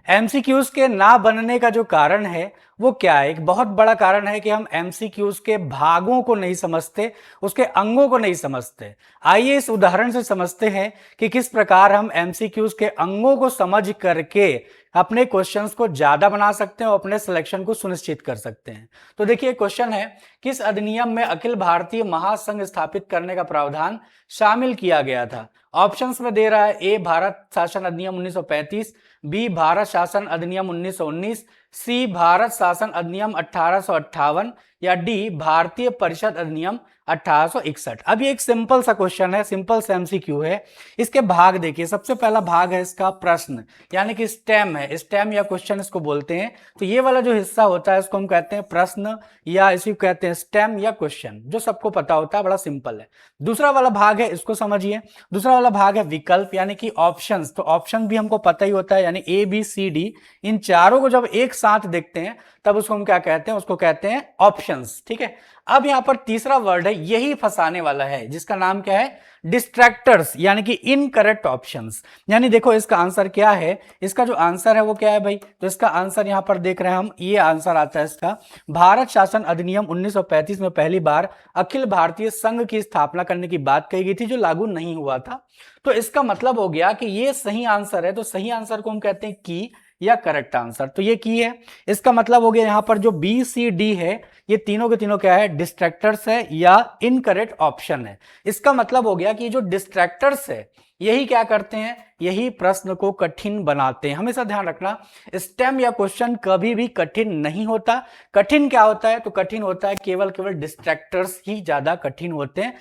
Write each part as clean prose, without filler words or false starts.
MCQs के ना बनने का जो कारण है वो क्या है? एक बहुत बड़ा कारण है कि हम एमसीक्यूज के भागों को नहीं समझते, उसके अंगों को नहीं समझते। आइए इस उदाहरण से समझते हैं कि किस प्रकार हम एमसीक्यूज के अंगों को समझ करके अपने क्वेश्चंस को ज्यादा बना सकते हैं और अपने सिलेक्शन को सुनिश्चित कर सकते हैं। तो देखिए क्वेश्चन है, किस अधिनियम में अखिल भारतीय महासंघ स्थापित करने का प्रावधान शामिल किया गया था? ऑप्शंस में दे रहा है, ए भारत शासन अधिनियम 1935, बी भारत शासन अधिनियम 1919, सी भारत शासन अधिनियम 1858 या डी भारतीय परिषद अधिनियम 1861। अब ये एक सिंपल सा क्वेश्चन है, सिंपल सा एमसीक्यू है। इसके भाग देखिए, सबसे पहला भाग है इसका प्रश्न, यानी कि स्टेम है, स्टेम या क्वेश्चन इसको बोलते हैं। तो ये वाला जो हिस्सा होता है इसको हम कहते हैं प्रश्न या इसी को कहते हैं स्टेम या क्वेश्चन, जो सबको पता होता है, बड़ा सिंपल है। दूसरा वाला भाग है, इसको समझिए, दूसरा वाला भाग है विकल्प यानी कि ऑप्शंस। तो ऑप्शन भी हमको पता ही होता है, यानी ए बी सी डी, इन चारों को जब एक साथ देखते हैं तब उसको हम क्या कहते हैं? उसको कहते हैं ऑप्शंस। ठीक है। अब यहां पर तीसरा वर्ड है, यही फंसाने वाला है, जिसका नाम क्या है? डिस्ट्रैक्टर्स, यानी कि इनकरेक्ट ऑप्शंस। यानी देखो इसका आंसर क्या है, इसका जो आंसर है वो क्या है भाई? तो इसका आंसर यहां पर देख रहे हैं हम, ये आंसर आता है इसका, भारत शासन अधिनियम 1935 में पहली बार अखिल भारतीय संघ की स्थापना करने की बात कही गई थी, जो लागू नहीं हुआ था। तो इसका मतलब हो गया कि ये सही आंसर है। तो सही आंसर को हम कहते हैं की या करेक्ट आंसर। तो ये की है, इसका मतलब हो गया यहां पर जो बी सी डी है, ये तीनों के तीनों क्या है? डिस्ट्रैक्टर्स है या इनकरेक्ट ऑप्शन है। इसका मतलब हो गया कि जो डिस्ट्रैक्टर्स है यही क्या करते हैं? यही प्रश्न को कठिन बनाते हैं। हमेशा ध्यान रखना, स्टेम या क्वेश्चन कभी भी कठिन नहीं होता। कठिन क्या होता है? तो कठिन होता है केवल डिस्ट्रैक्टर्स ही ज्यादा कठिन होते हैं।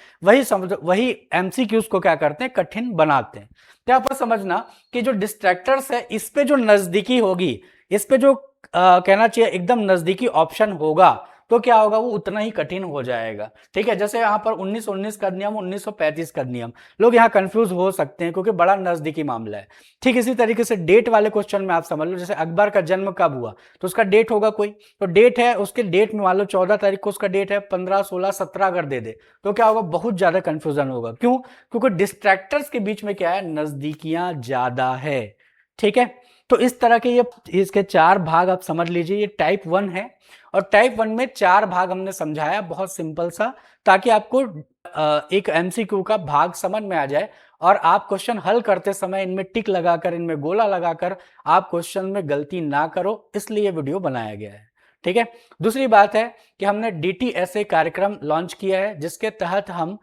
वही एमसीक्यूज को क्या करते हैं? कठिन बनाते हैं। तो यहां पर समझना कि जो डिस्ट्रैक्टर्स है इस पे जो नजदीकी होगी, इस पे जो कहना चाहिए एकदम नजदीकी ऑप्शन होगा, तो क्या होगा? वो उतना ही कठिन हो जाएगा। ठीक है। जैसे यहां पर 1919 का नियम, 1935 का नियम, लोग यहां कंफ्यूज हो सकते हैं क्योंकि बड़ा नजदीकी मामला है। ठीक इसी तरीके से डेट वाले क्वेश्चन में आप समझ लो, जैसे अकबर का जन्म कब हुआ, तो उसका डेट होगा कोई, तो डेट है, उसके डेट में मान लो 14 तारीख को उसका डेट है, 15, 16, 17 अगर दे दे तो क्या होगा? बहुत ज्यादा कंफ्यूजन होगा। क्यों? क्योंकि डिस्ट्रैक्टर्स के बीच में क्या है? नजदीकियां ज्यादा है। ठीक है। तो इस तरह के ये इसके चार भाग आप समझ लीजिए। ये टाइप 1 है और टाइप 1 में चार भाग हमने समझाया, बहुत सिंपल सा, ताकि आपको एक एमसीक्यू का भाग समझ में आ जाए और आप क्वेश्चन हल करते समय इनमें टिक लगाकर, इनमें गोला लगाकर आप क्वेश्चन में गलती ना करो, इसलिए वीडियो बनाया गया है। ठीक है। दूसरी बात है कि हमने डीटीएसए कार्यक्रम लॉन्च किया है, जिसके तहत हम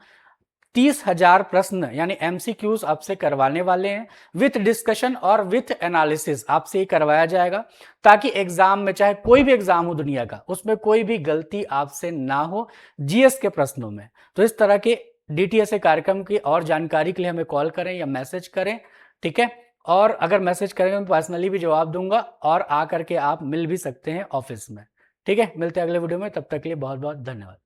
30,000 प्रश्न यानी एमसीक्यूज आपसे करवाने वाले हैं, विथ डिस्कशन और विथ एनालिसिस आपसे ही करवाया जाएगा, ताकि एग्जाम में, चाहे कोई भी एग्जाम हो दुनिया का, उसमें कोई भी गलती आपसे ना हो जीएस के प्रश्नों में। तो इस तरह के डीटीएसए कार्यक्रम की और जानकारी के लिए हमें कॉल करें या मैसेज करें। ठीक है। और अगर मैसेज करेंगे मैं पर्सनली भी जवाब दूंगा और आकर के आप मिल भी सकते हैं ऑफिस में। ठीक है। मिलते हैं अगले वीडियो में, तब तक के लिए बहुत बहुत धन्यवाद।